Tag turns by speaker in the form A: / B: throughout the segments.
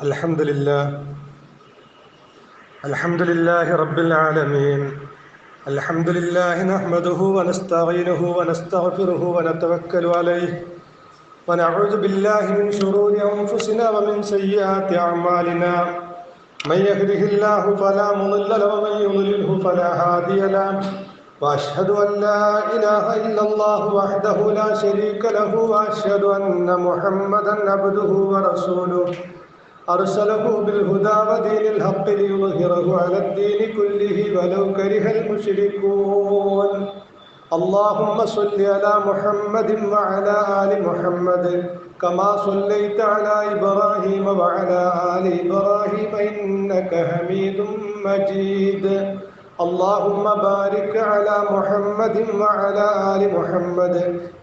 A: الحمد لله رب العالمين. الحمد لله نحمده ونستعينه ونستغفره ونتوكل عليه ونعوذ بالله من شرور أنفسنا ومن سيئات أعمالنا. من يهده الله فلا مضل له ومن يضلله فلا هادي له. وأشهد أن لا إله إلا الله وحده لا شريك له وأشهد أن محمدا عبده ورسوله أرسله بالهدى ودين الحق ليظهره على الدين كله ولو كره المشركون. اللهم صل على محمد وعلى آل محمد كما صليت على إبراهيم وعلى آل إبراهيم إنك حميد مجيد. اللهم بارك على محمد وعلى آل محمد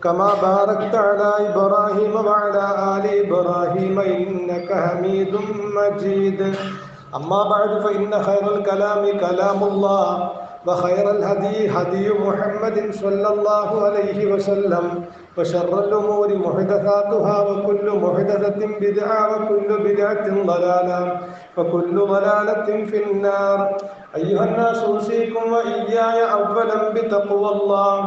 A: كما باركت على إبراهيم وعلى آل إبراهيم إنك حميد مجيد. أما بعد فإن خير الكلام كلام الله وخير الهدي هدي محمد صلى الله عليه وسلم وشر الأمور محدثاتها وكل محدثة بدعة وكل بدعة ضلالة وكل ضلالة في النار. أيها الناس أوصيكم وإياي أولا بتقوى الله.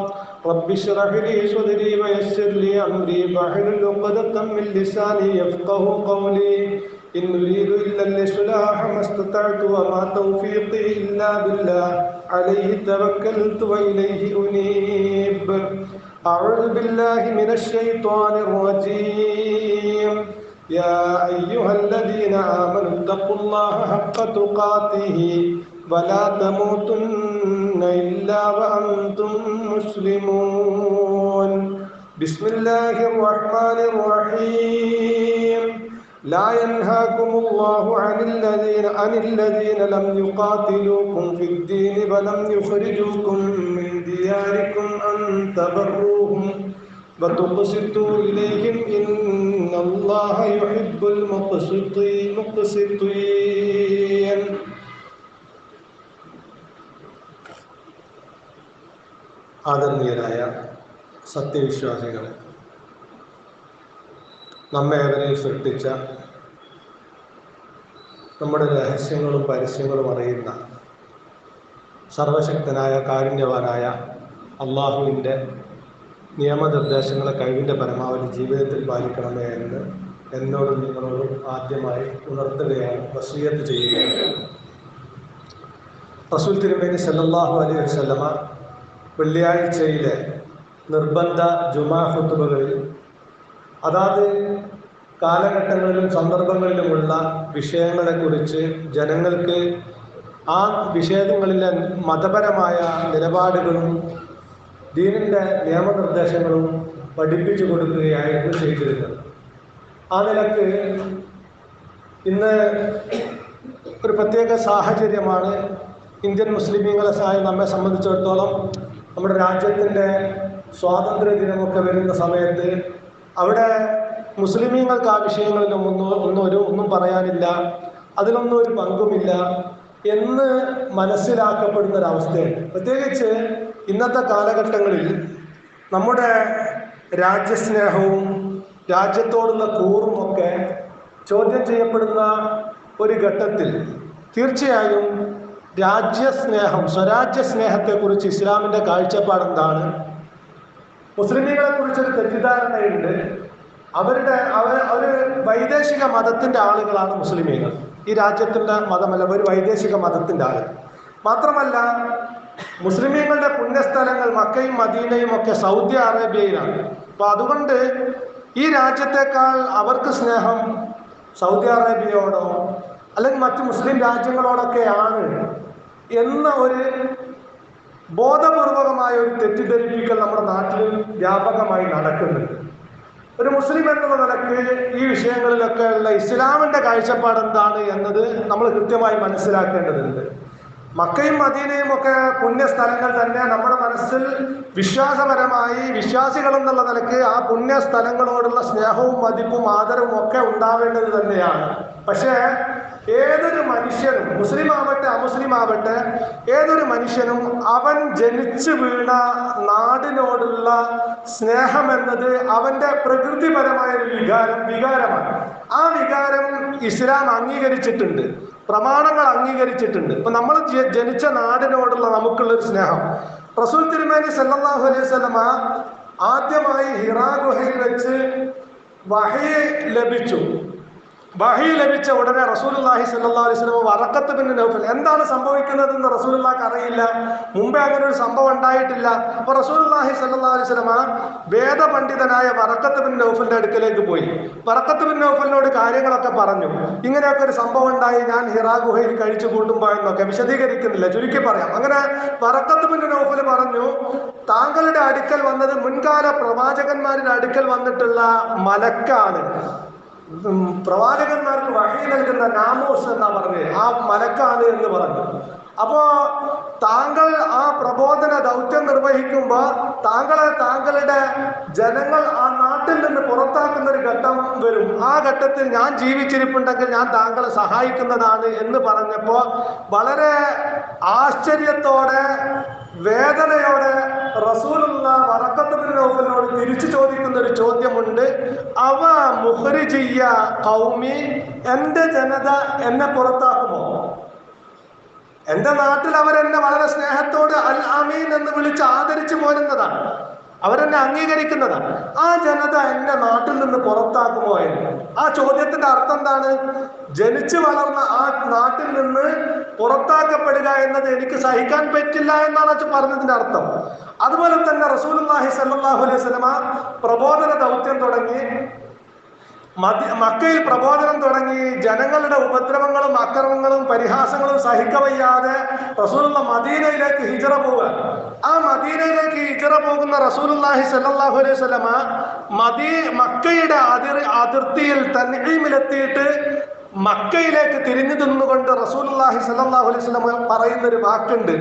A: رب اشرح لي صدري ويسر لي أمري واحلل عقدة من لساني يفقهوا قولي. إن أريد إلا الإصلاح ما استطعت وما توفيقي إلا بالله عليه توكلت وإليه أنيب. أعوذ بالله من الشيطان الرجيم. يا أيها الذين آمنوا اتقوا الله حق تقاته ولا تموتن إلا وأنتم مسلمون. بسم الله الرحمن الرحيم. لا ينهاكم الله عن الذين لم يقاتلوكم في الدين ولم يخرجوكم من دياركم أن تبروهم وتقسطوا إليهم إن الله يحب المقسطين. ആദരണീയരായ സത്യവിശ്വാസികളെ, നമ്മെ ഏവരെയും സൃഷ്ടിച്ച, നമ്മുടെ രഹസ്യങ്ങളും പരസ്യങ്ങളും അറിയുന്ന സർവശക്തനായ കാരുണ്യവാനായ അള്ളാഹുവിൻ്റെ നിയമനിർദ്ദേശങ്ങളെ കഴിവിൻ്റെ പരമാവധി ജീവിതത്തിൽ പാലിക്കണമേ എന്ന് എന്നോടും നിങ്ങളോടും ആദ്യമായി ഉണർത്തുകയാണ്, വസിയ്യത്ത് ചെയ്യുകയാണ്. റസൂൽ തിരുമേനി സല്ലല്ലാഹു അലൈഹി വസല്ലമ വെള്ളിയാഴ്ചയിലെ നിർബന്ധ ജുമാ ഖുതുബകളിൽ അതാത് കാലഘട്ടങ്ങളിലും സന്ദർഭങ്ങളിലുമുള്ള വിഷയങ്ങളെക്കുറിച്ച് ജനങ്ങൾക്ക് ആ വിഷയങ്ങളിലെ മതപരമായ നിലപാടുകളും ദീനിൻ്റെ നിയമനിർദ്ദേശങ്ങളും പഠിപ്പിച്ചു കൊടുക്കുകയായിരുന്നു ചെയ്തിരുന്നത്. ആ നിലക്ക് ഇന്ന് ഒരു പ്രത്യേക സാഹചര്യമാണ് ഇന്ത്യൻ മുസ്ലിമീങ്ങളെ നമ്മെ സംബന്ധിച്ചിടത്തോളം. നമ്മുടെ രാജ്യത്തിൻ്റെ സ്വാതന്ത്ര്യ ദിനമൊക്കെ വരുന്ന സമയത്ത് അവിടെ മുസ്ലിമീങ്ങൾക്ക് ആ വിഷയങ്ങളിലും ഒന്നും പറയാനില്ല, അതിലൊന്നും ഒരു പങ്കുമില്ല എന്ന് മനസ്സിലാക്കപ്പെടുന്ന ഒരവസ്ഥയുണ്ട്. പ്രത്യേകിച്ച് ഇന്നത്തെ കാലഘട്ടങ്ങളിൽ നമ്മുടെ രാജ്യസ്നേഹവും രാജ്യത്തോടുള്ള കൂറും ഒക്കെ ചോദ്യം ചെയ്യപ്പെടുന്ന ഒരു ഘട്ടത്തിൽ തീർച്ചയായും രാജ്യസ്നേഹം, സ്വരാജ്യസ്നേഹത്തെക്കുറിച്ച് ഇസ്ലാമിൻ്റെ കാഴ്ചപ്പാടെന്താണ്? മുസ്ലിമീങ്ങളെ കുറിച്ചൊരു തെറ്റിദ്ധാരണയുണ്ട്. അവർ വൈദേശിക മതത്തിൻ്റെ ആളുകളാണ് മുസ്ലിമീങ്ങൾ. ഈ രാജ്യത്തിൻ്റെ മതമല്ല, ഒരു വൈദേശിക മതത്തിൻ്റെ ആളുകൾ. മാത്രമല്ല, മുസ്ലിമീങ്ങളുടെ പുണ്യസ്ഥലങ്ങൾ മക്കയും മദീനയും ഒക്കെ സൗദി അറേബ്യയിലാണ്. അപ്പോൾ അതുകൊണ്ട് ഈ രാജ്യത്തെക്കാൾ അവർക്ക് സ്നേഹം സൗദി അറേബ്യയോടോ അല്ലെങ്കിൽ മറ്റ് മുസ്ലിം രാജ്യങ്ങളോടൊക്കെയാണ് എന്ന ഒരു ബോധപൂർവകമായ ഒരു തെറ്റിദ്ധരിപ്പിക്കൽ നമ്മുടെ നാട്ടിൽ വ്യാപകമായി നടക്കുന്നുണ്ട്. ഒരു മുസ്ലിം എന്നുള്ള നിലക്ക് ഈ വിഷയങ്ങളിലൊക്കെ ഉള്ള ഇസ്ലാമിൻ്റെ കാഴ്ചപ്പാട് എന്താണ് എന്നത് നമ്മൾ കൃത്യമായി മനസ്സിലാക്കേണ്ടതുണ്ട്. മക്കയും മദീനയും ഒക്കെ പുണ്യസ്ഥലങ്ങൾ തന്നെ നമ്മുടെ മനസ്സിൽ വിശ്വാസപരമായി വിശ്വാസികൾ എന്നുള്ള നിലക്ക് ആ പുണ്യസ്ഥലങ്ങളോടുള്ള സ്നേഹവും മതിപ്പും ആദരവും ഒക്കെ ഉണ്ടാവേണ്ടത് തന്നെയാണ്. പക്ഷേ ഏതൊരു മനുഷ്യനും, മുസ്ലിം ആവട്ടെ അമുസ്ലിം ആവട്ടെ, ഏതൊരു മനുഷ്യനും അവൻ ജനിച്ചു വീണ നാടിനോടുള്ള സ്നേഹം എന്നത് അവൻ്റെ പ്രകൃതിപരമായ ഒരു വികാരമാണ്. ആ വികാരം ഇസ്ലാം അംഗീകരിച്ചിട്ടുണ്ട്, പ്രമാണങ്ങൾ അംഗീകരിച്ചിട്ടുണ്ട്. ഇപ്പൊ നമ്മൾ ജനിച്ച നാടിനോടുള്ള നമുക്കുള്ള ഒരു സ്നേഹം, റസൂൽ തിരുമേനി സല്ലല്ലാഹു അലൈഹി വസല്ലമ ആദ്യമായി ഹിറാ ഗുഹയിൽ വെച്ച് വഹി ലഭിച്ചു. വഹി ലഭിച്ച ഉടനെ റസൂലുള്ളാഹി സ്വല്ലല്ലാഹു അലൈഹി വസല്ലം വറഖത്ത് ബിൻ നൗഫൽ, എന്താണ് സംഭവിക്കുന്നതെന്ന് റസൂലുള്ളാഹിക്ക് അറിയില്ല, മുമ്പേ അങ്ങനെ ഒരു സംഭവം ഉണ്ടായിട്ടില്ല. അപ്പൊ റസൂലുള്ളാഹി സ്വല്ലല്ലാഹു അലൈഹി വസല്ലം വേദപണ്ഡിതനായ വറഖത്ത് ബിൻ നൗഫലിന്റെ അടുക്കലേക്ക് പോയി. വറഖത്ത് ബിൻ നൗഫലിനോട് കാര്യങ്ങളൊക്കെ പറഞ്ഞു. ഇങ്ങനെയൊക്കെ ഒരു സംഭവം ഉണ്ടായി, ഞാൻ ഹിറാ ഗുഹയിൽ കഴിച്ചു കൂട്ടുമ്പോ എന്നൊക്കെ വിശദീകരിക്കുന്നില്ല, ചുരുക്കി പറയാം. അങ്ങനെ വറഖത്ത് ബിൻ നൗഫൽ പറഞ്ഞു, താങ്കളുടെ അടുക്കൽ വന്നത് മുൻകാല പ്രവാചകന്മാരുടെ അടുക്കൽ വന്നിട്ടുള്ള മലക്കാണ്, പ്രവാചകന്മാർക്ക് വഹി നൽകുന്ന നാമോസ് എന്നാ പറഞ്ഞത്, ആ മലക്കാണ് എന്ന് പറഞ്ഞു. അപ്പോ താങ്കൾ ആ പ്രബോധന ദൗത്യം നിർവഹിക്കുമ്പോ താങ്കളുടെ ജനങ്ങൾ ആ നാട്ടിൽ നിന്ന് പുറത്താക്കുന്ന ഒരു ഘട്ടം വരും. ആ ഘട്ടത്തിൽ ഞാൻ ജീവിച്ചിരിപ്പുണ്ടെങ്കിൽ ഞാൻ താങ്കളെ സഹായിക്കുന്നതാണ് എന്ന് പറഞ്ഞപ്പോ വളരെ ആശ്ചര്യത്തോടെ വേദനയോടെ റസൂലുള്ള വറഖത്ത് ബിൻ നൗഫലിനോട് തിരിച്ചു ചോദിക്കുന്ന ഒരു ചോദ്യമുണ്ട്. അവ മുഖ്രിജിയ ഖൗമി, എന്റെ ജനത എന്നെ പുറത്താക്കുമോ? എന്റെ നാട്ടിൽ അവരെന്നെ വളരെ സ്നേഹത്തോട് അൽ അമീൻ എന്ന് വിളിച്ച് ആദരിച്ചു പോരുന്നതാണ്, അവരെന്നെ അംഗീകരിക്കുന്നതാണ്. ആ ജനത എന്നെ നാട്ടിൽ നിന്ന് പുറത്താക്കുമോ എന്ന്. ആ ചോദ്യത്തിന്റെ അർത്ഥം എന്താണ്? ജനിച്ചു വളർന്ന ആ നാട്ടിൽ നിന്ന് പുറത്താക്കപ്പെടുക എന്നത് എനിക്ക് സഹിക്കാൻ പറ്റില്ല എന്നാണ് പറഞ്ഞതിന്റെ അർത്ഥം. അതുപോലെ തന്നെ റസൂലുള്ളാഹി സ്വല്ലല്ലാഹു അലൈഹി വസല്ലമ പ്രബോധന ദൗത്യം തുടങ്ങി, മക്കയിൽ പ്രബോധനം തുടങ്ങി. ജനങ്ങളുടെ ഉപദ്രവങ്ങളും അക്രമങ്ങളും പരിഹാസങ്ങളും സഹിക്കവയ്യാതെ റസൂലുള്ള മദീനയിലേക്ക് ഹിജ്റ പോവുക. ആ മദീനയിലേക്ക് ഹിജ്റ പോകുന്ന റസൂലുള്ളാഹി സ്വല്ലല്ലാഹു അലൈഹി വസല്ലമ മക്കയുടെ അതിർത്തിയിൽ തൻഈമിലെത്തിയിട്ട് മക്കയിലേക്ക് തിരിഞ്ഞു നിന്നുകൊണ്ട് റസൂലുള്ളാഹി സ്വല്ലല്ലാഹു അലൈഹി വസല്ലമ പറയുന്ന ഒരു വാക്കുണ്ട്,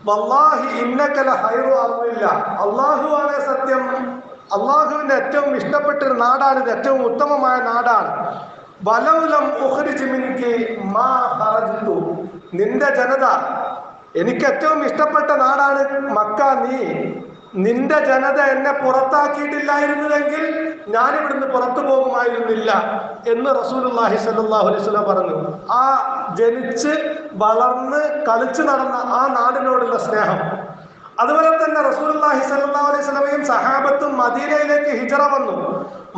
A: വല്ലാഹി ഇന്നക ലഖൈറു അർദില്ല, അല്ലാഹുവാണ് സത്യം, അള്ളാഹുവിന്റെ ഏറ്റവും ഇഷ്ടപ്പെട്ട ഒരു നാടാണിത്, ഏറ്റവും ഉത്തമമായ നാടാണ്. വലൗലം ഉഖ്രിജ് മിൻകി മാ ഖറജ്തു, നിന്റെ ജനത, എനിക്ക് ഏറ്റവും ഇഷ്ടപ്പെട്ട നാടാണ് മക്ക, നിന്റെ ജനത എന്നെ പുറത്താക്കിയിട്ടില്ലായിരുന്നുവെങ്കിൽ ഞാൻ ഇവിടുന്ന് പുറത്തു പോകുമായിരുന്നില്ല എന്ന് റസൂലുള്ളാഹി സ്വല്ലല്ലാഹു അലൈഹി വസല്ലം പറഞ്ഞു. ആ ജനിച്ച് വളർന്ന് കളിച്ചു നടന്ന ആ നാടിനോടുള്ള സ്നേഹം. അതുപോലെ തന്നെ റസൂലുള്ളാഹി സ്വല്ലല്ലാഹു അലൈഹി വസല്ലമയും സഹാബത്തും മദീനയിലേക്ക് ഹിജ്റ വന്നു.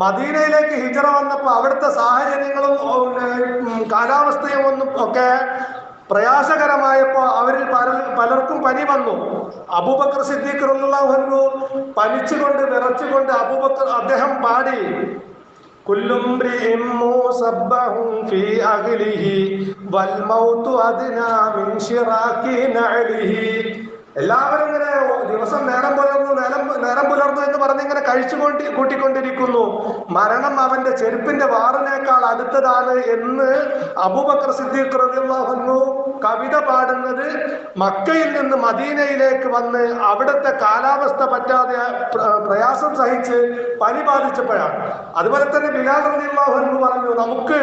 A: മദീനയിലേക്ക് ഹിജ്റ വന്നപ്പോൾ അവിടുത്തെ സാഹചര്യങ്ങളും കാലാവസ്ഥയും ഒന്നും ഒക്കെ പ്രയാസകരമായപ്പോൾ അവരിൽ പലർക്കും പനി വന്നു. അബൂബക്കർ സിദ്ദീഖ് റളിയല്ലാഹു അൻഹു പനിച്ചുകൊണ്ട് വിറച്ചുകൊണ്ട് അദ്ദേഹം പാടി, കുല്ലും മ്രിഇൻ മുസബ്ബഹുൻ ഫീ അഹ്ലിഹി വൽ മൗതു അദ്നാ മിൻ ശിറാഖി നഅലിഹി. എല്ലാവരും ഇങ്ങനെ ദിവസം നേരം പുലർന്നു എന്ന് പറഞ്ഞ് ഇങ്ങനെ കൂട്ടിക്കൊണ്ടിരിക്കുന്നു. മരണം അവന്റെ ചെരുപ്പിന്റെ വാറിനേക്കാൾ അടുത്തതാണ് എന്ന് അബൂബക്കർ സിദ്ദീഖ് റളിയല്ലാഹു അൻഹു കവിത പാടുന്നത് മക്കയിൽ നിന്ന് മദീനയിലേക്ക് വന്ന് അവിടുത്തെ കാലാവസ്ഥ പറ്റാതെ പ്രയാസം സഹിച്ച് പനി ബാധിച്ചപ്പോഴാണ്. അതുപോലെ തന്നെ ബിലാൽ റളിയല്ലാഹു അൻഹു പറഞ്ഞു, നമുക്ക്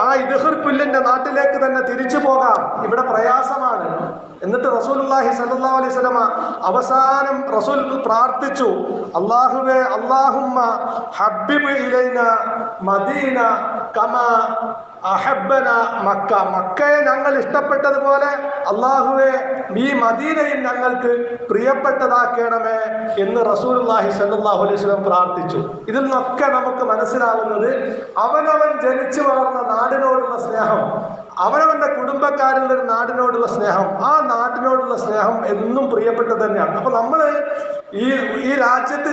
A: ആ ഇദ്ഖിർ പുല്ലിന്റെ നാട്ടിലേക്ക് തന്നെ തിരിച്ചു പോകാം, ഇവിടെ പ്രയാസമാണ്. എന്നിട്ട് റസൂലുള്ളാഹി സ്വല്ലല്ലാഹു അലൈഹി വസല്ലമ അവസാനം റസൂൽ പ്രാർത്ഥിച്ചു, അല്ലാഹുവേ, അല്ലാഹുമ്മ ഹബ്ബിബ് ഇലൈന മദീന കമാ അഹബ്ബന മക്ക, മക്കയെ ഞങ്ങൾ ഇഷ്ടപ്പെട്ടതുപോലെ അല്ലാഹുവേ ഈ മദീനയും ഞങ്ങൾക്ക് പ്രിയപ്പെട്ടതാക്കണമേ എന്ന് റസൂലുള്ളാഹി സ്വല്ലല്ലാഹു അലൈഹി വസല്ലം പ്രാർത്ഥിച്ചു. ഇതിൽ നിന്നൊക്കെ നമുക്ക് മനസ്സിലാവുന്നത് അവനവൻ ജനിച്ചു വളർന്ന നാടിനോടുള്ള സ്നേഹം, അവനവന്റെ കുടുംബക്കാരിൽ ഒരു നാടിനോടുള്ള സ്നേഹം, ആ നാട്ടിനോടുള്ള സ്നേഹം എന്നും പ്രിയപ്പെട്ടത് തന്നെയാണ്. അപ്പൊ നമ്മള് ഈ രാജ്യത്ത്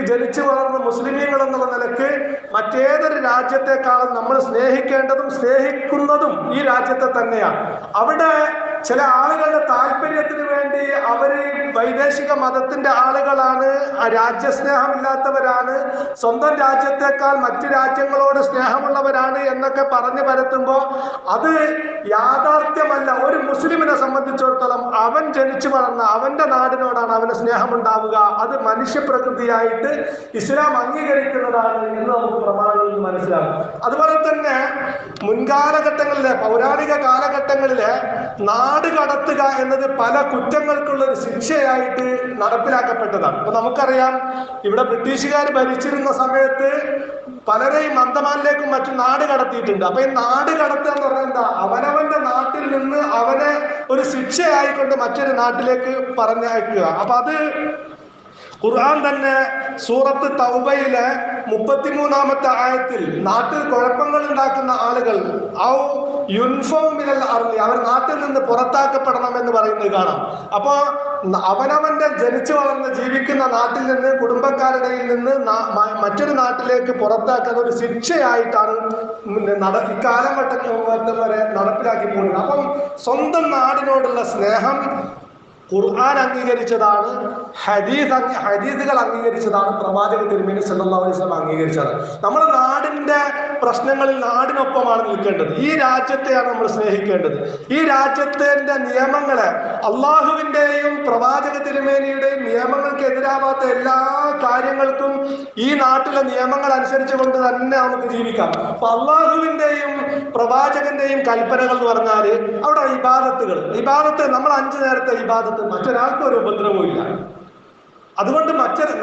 A: ജനിച്ചു വളർന്ന മുസ്ലിമീങ്ങൾ എന്നുള്ള നിലക്ക് മറ്റേതൊരു രാജ്യത്തെക്കാളും നമ്മൾ സ്നേഹിക്കേണ്ടതും സ്നേഹിക്കുന്നതും ഈ രാജ്യത്തെ തന്നെയാണ്. അവിടെ ചില ആളുകളുടെ താല്പര്യത്തിന് വേണ്ടി അവര് വൈദേശിക മതത്തിന്റെ ആളുകളാണ്, രാജ്യസ്നേഹമില്ലാത്തവരാണ്, സ്വന്തം രാജ്യത്തെക്കാൾ മറ്റു രാജ്യങ്ങളോട് സ്നേഹമുള്ളവരാണ് എന്നൊക്കെ പറഞ്ഞു പരത്തുമ്പോൾ അത് യാഥാർത്ഥ്യമല്ല. ഒരു മുസ്ലിമിനെ സംബന്ധിച്ചിടത്തോളം അവൻ ജനിച്ചു വളർന്ന അവന്റെ നാടിനോടാണ് അവന് സ്നേഹമുണ്ടാവുക. അത് മനുഷ്യപ്രകൃതിയായിട്ട് ഇസ്ലാം അംഗീകരിക്കുന്നതാണ് എന്ന് നമുക്ക് പ്രമാണങ്ങളിൽ നിന്ന് മനസ്സിലാകും. അതുപോലെ തന്നെ മുൻകാലഘട്ടങ്ങളിലെ പൗരാണിക കാലഘട്ടങ്ങളിലെ നാട് കടത്തുക എന്നത് പല കുറ്റങ്ങൾക്കുള്ള ഒരു ശിക്ഷയായിട്ട് നടപ്പിലാക്കപ്പെട്ടതാണ്. അപ്പൊ നമുക്കറിയാം, ഇവിടെ ബ്രിട്ടീഷുകാർ ഭരിച്ചിരുന്ന സമയത്ത് പലരെയും അന്തമാനിലേക്കും മറ്റും നാട് കടത്തിയിട്ടുണ്ട്. അപ്പൊ ഈ നാട് കടത്തുക എന്ന് പറഞ്ഞാൽ എന്താ? അവനവന്റെ നാട്ടിൽ നിന്ന് അവനെ ഒരു ശിക്ഷയായിക്കൊണ്ട് മറ്റൊരു നാട്ടിലേക്ക് പറഞ്ഞയക്കുക. അപ്പൊ അത് ഖുർആൻ തന്നെ സൂറത്ത് തൗബയിലെ 33-ാമത്തെ ആയത്തിൽ നാട്ടിൽ കുഴപ്പങ്ങൾ ഉണ്ടാക്കുന്ന ആളുകൾ അവർ നാട്ടിൽ നിന്ന് പുറത്താക്കപ്പെടണം എന്ന് പറയുന്നത് കാണാം. അപ്പോ അവനവന്റെ ജനിച്ചു വളർന്ന് ജീവിക്കുന്ന നാട്ടിൽ നിന്ന്, കുടുംബക്കാരുടെയിൽ നിന്ന് മറ്റൊരു നാട്ടിലേക്ക് പുറത്താക്കുന്ന ഒരു ശിക്ഷയായിട്ടാണ് ഇക്കാലഘട്ടം വരെ നടപ്പിലാക്കി പോകുന്നത്. അപ്പം സ്വന്തം നാടിനോടുള്ള സ്നേഹം ഖുർആൻ അംഗീകരിച്ചതാണ്, ഹദീസുകൾ അംഗീകരിച്ചതാണ്, പ്രവാചക തിരുമേനി സല്ലല്ലാഹു അലൈഹി വസല്ലം അംഗീകരിച്ചതാണ്. നമ്മുടെ നാടിന്റെ പ്രശ്നങ്ങളിൽ നാടിനൊപ്പമാണ് നിൽക്കേണ്ടത്. ഈ രാജ്യത്തെയാണ് നമ്മൾ സ്നേഹിക്കേണ്ടത്. ഈ രാജ്യത്തിന്റെ നിയമങ്ങളെ, അള്ളാഹുവിന്റെയും പ്രവാചക തിരുമേനിയുടെയും നിയമങ്ങൾക്ക് എതിരാവാത്ത എല്ലാ കാര്യങ്ങൾക്കും ഈ നാട്ടിലെ നിയമങ്ങൾ അനുസരിച്ച് കൊണ്ട് തന്നെ നമുക്ക് ജീവിക്കാം. അപ്പൊ അള്ളാഹുവിന്റെയും പ്രവാചകന്റെയും കൽപ്പനകൾ എന്ന് പറഞ്ഞാൽ അവിടെ ഇബാദത്ത് നമ്മൾ 5 നേരത്തെ ഇബാദത്ത്, മറ്റൊരാൾക്കും ഒരു ഉപദ്രവവും ഇല്ല. അതുകൊണ്ട്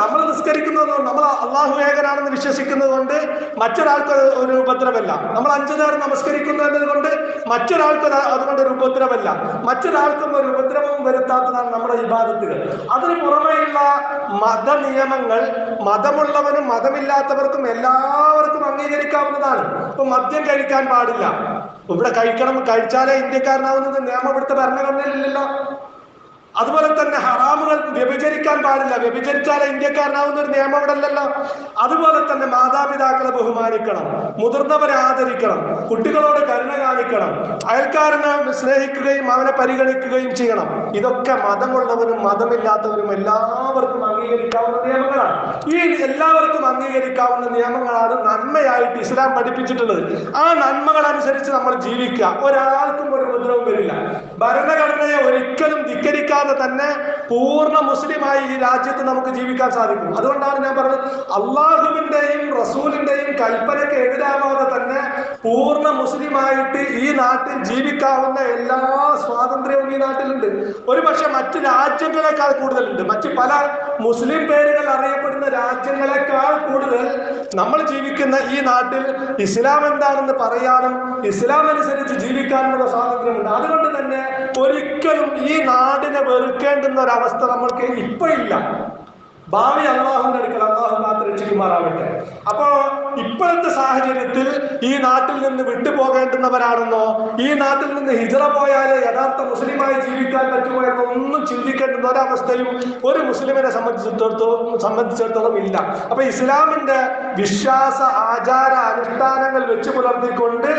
A: നമ്മൾ നിസ്കരിക്കുന്നത്, നമ്മൾ അള്ളാഹു ഏകനാണെന്ന് വിശ്വസിക്കുന്നത് കൊണ്ട് മറ്റൊരാൾക്ക് ഒരു ഉപദ്രവമല്ല. നമ്മൾ 5 നേരം നമസ്കരിക്കുന്നു എന്നതുകൊണ്ട് മറ്റൊരാൾക്ക് അതുകൊണ്ട് ഒരു ഉപദ്രവമല്ല. മറ്റൊരാൾക്കും ഒരു ഉപദ്രവവും വരുത്താത്തതാണ് നമ്മുടെ ഇബാദത്തുകൾ. അതിന് പുറമെയുള്ള മത നിയമങ്ങൾ മതമുള്ളവനും മതമില്ലാത്തവർക്കും എല്ലാവർക്കും അംഗീകരിക്കാവുന്നതാണ്. ഇപ്പൊ മദ്യം കഴിക്കാൻ പാടില്ല, ഇവിടെ കഴിച്ചാലേ ഇന്ത്യക്കാരനാവുന്നത് നിയമം ഇവിടുത്തെ ഭരണഘടനയിലില്ലല്ലോ. അതുപോലെ തന്നെ ഹറാമുകൾ വ്യഭിചരിക്കാൻ പാടില്ല, വ്യഭിചരിച്ചാലേ ഇന്ത്യക്കാരനാവുന്ന ഒരു നിയമം ഇവിടെ അല്ലല്ലോ. അതുപോലെ തന്നെ മാതാപിതാക്കളെ ബഹുമാനിക്കണം, മുതിർന്നവരെ ആദരിക്കണം, കുട്ടികളോട് കരുണ കാണിക്കണം, അയൽക്കാരനെ സ്നേഹിക്കുകയും അവനെ പരിഗണിക്കുകയും ചെയ്യണം. ഇതൊക്കെ മതമുള്ളവരും മതമില്ലാത്തവരും എല്ലാവർക്കും അംഗീകരിക്കാവുന്ന നിയമങ്ങളാണ്. ഈ എല്ലാവർക്കും അംഗീകരിക്കാവുന്ന നിയമങ്ങളാണ് നന്മയായിട്ട് ഇസ്ലാം പഠിപ്പിച്ചിട്ടുള്ളത്. ആ നന്മകൾ അനുസരിച്ച് നമ്മൾ ജീവിക്കുക. ഒരാൾക്കും ഒരു ഉപദ്രവം വരില്ല. ഭരണഘടനയെ ഒരിക്കലും ധിക്കരിക്കാൻ തന്നെ പൂർണ്ണ മുസ്ലിമായി ഈ രാജ്യത്ത് നമുക്ക് ജീവിക്കാൻ സാധിക്കും. അതുകൊണ്ടാണ് ഞാൻ പറഞ്ഞത്, അള്ളാഹുവിന്റെയും റസൂലിന്റെയും കൽപ്പനയ്ക്ക് എതിരാവാതെ തന്നെ പൂർണ്ണ മുസ്ലിമായിട്ട് ഈ നാട്ടിൽ ജീവിക്കാവുന്ന എല്ലാ സ്വാതന്ത്ര്യവും ഈ നാട്ടിലുണ്ട്. ഒരുപക്ഷെ മറ്റ് രാജ്യങ്ങളെക്കാൾ കൂടുതലുണ്ട്. മറ്റ് പല മുസ്ലിം പേരുകൾ അറിയപ്പെടുന്ന രാജ്യങ്ങളെക്കാൾ കൂടുതൽ നമ്മൾ ജീവിക്കുന്ന ഈ നാട്ടിൽ ഇസ്ലാം എന്താണെന്ന് പറയാനും ഇസ്ലാം അനുസരിച്ച് ജീവിക്കാനുള്ള സ്വാതന്ത്ര്യമുണ്ട്. അതുകൊണ്ട് തന്നെ ഒരിക്കലും ഈ നാടിനെ വെറുക്കേണ്ടുന്ന ഒരവസ്ഥ നമ്മൾക്ക് ഇപ്പൊ ഇല്ല. ഭാവി അള്ളാഹുവിന്റെ അടുക്കൽ അള്ളാഹു മാത്രം രക്ഷിക്കുമാറാവട്ടെ. അപ്പോ ഇപ്പോഴത്തെ സാഹചര്യത്തിൽ ഈ നാട്ടിൽ നിന്ന് വിട്ടുപോകേണ്ടുന്നവരാണെന്നോ, ഈ നാട്ടിൽ നിന്ന് ഹിജറ പോയാലേ യഥാർത്ഥ മുസ്ലിമായി ജീവിക്കാൻ പറ്റുമോ എന്നോ ഒന്നും ചിന്തിക്കേണ്ടുന്ന ഒരവസ്ഥയും ഒരു മുസ്ലിമിനെ സംബന്ധിച്ചിടത്തോളം ഇല്ല. അപ്പൊ ഇസ്ലാമിന്റെ വിശ്വാസ ആചാര അനുഷ്ഠാനങ്ങൾ വെച്ച് പുലർത്തിക്കൊണ്ട്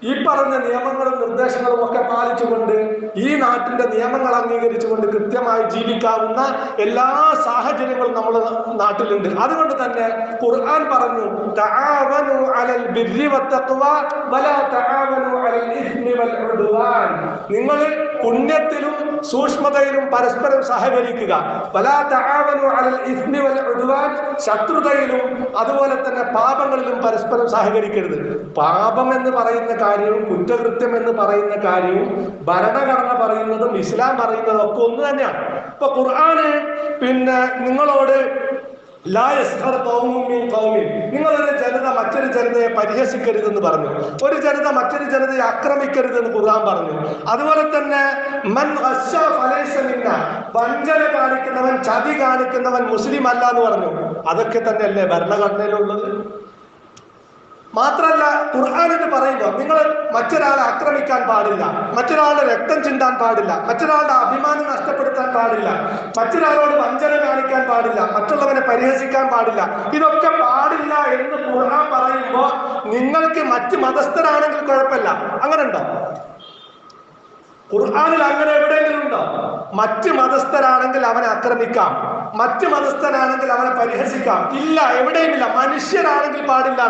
A: ഈ പറഞ്ഞ നിയമങ്ങളും നിർദ്ദേശങ്ങളും ഒക്കെ പാലിച്ചുകൊണ്ട് ഈ നാട്ടിന്റെ നിയമങ്ങൾ അംഗീകരിച്ചുകൊണ്ട് കൃത്യമായി ജീവിക്കാവുന്ന എല്ലാ സാഹചര്യങ്ങളും നമ്മുടെ നാട്ടിലുണ്ട്. അതുകൊണ്ട് തന്നെ ഖുർആൻ പറഞ്ഞു, തആവനു അലൽ ബിർരി വത്തഖ്വ വലാ തആവനു അലൽ ഇസ്മി വൽ ഉദ്വാൻ. നിങ്ങൾ പുണ്യത്തിലും സൂക്ഷ്മതയിലും പരസ്പരം സഹകരിക്കുക. വലാ തആവനു അലൽ ഇസ്മി വൽ ഉദ്വാൻ. ശത്രുതയിലും അതുപോലെ തന്നെ പാപങ്ങളിലും പരസ്പരം സഹകരിക്കരുത്. പാപം എന്ന് പറയുന്ന കാര്യവും കുറ്റകൃത്യം എന്ന് പറയുന്ന കാര്യവും ഭരണഘടന പറയുന്നതും ഇസ്ലാം പറയുന്നതും ഒക്കെ ഒന്ന് തന്നെയാണ്. ഇപ്പൊ ഖുർആന് നിങ്ങളോട് നിങ്ങളൊരു ജനത മറ്റൊരു ജനതയെ പരിഹസിക്കരുതെന്ന് പറഞ്ഞു. ഒരു ജനത മറ്റൊരു ജനതയെ ആക്രമിക്കരുതെന്ന് ഖുർആൻ പറഞ്ഞു. അതുപോലെ തന്നെ വഞ്ചന കാണിക്കുന്നവൻ, ചതി കാണിക്കുന്നവൻ മുസ്ലിം അല്ല എന്ന് പറഞ്ഞു. അതൊക്കെ തന്നെയല്ലേ ഭരണഘടനയിലുള്ളത്? മാത്രല്ല ഖുർആനിൽ പറയുമ്പോൾ നിങ്ങൾ മറ്റൊരാളെ ആക്രമിക്കാൻ പാടില്ല, മറ്റൊരാളുടെ രക്തം ചിന്താൻ പാടില്ല, മറ്റൊരാളുടെ അഭിമാനം നഷ്ടപ്പെടുത്താൻ പാടില്ല, മറ്റൊരാളോട് വഞ്ചന കാണിക്കാൻ പാടില്ല, മറ്റുള്ളവനെ പരിഹസിക്കാൻ പാടില്ല. ഇതൊക്കെ പാടില്ല എന്ന് ഖുർആൻ പറയുമ്പോൾ നിങ്ങൾക്ക് മറ്റ് മതസ്ഥരാണെങ്കിൽ കുഴപ്പമില്ല. അങ്ങനെ ഉണ്ടോ? ഖുർആനിൽ അങ്ങനെ എവിടെയെങ്കിലും ഉണ്ടോ? മറ്റ് മതസ്ഥരാണെങ്കിൽ അവനെ ആക്രമിക്കാം, മറ്റ് മതസ്ഥനാണെങ്കിൽ അവനെ പരിഹസിക്കാം. ഇല്ല, എവിടെയും ഇല്ല. മനുഷ്യരാണെങ്കിൽ പാടില്ല.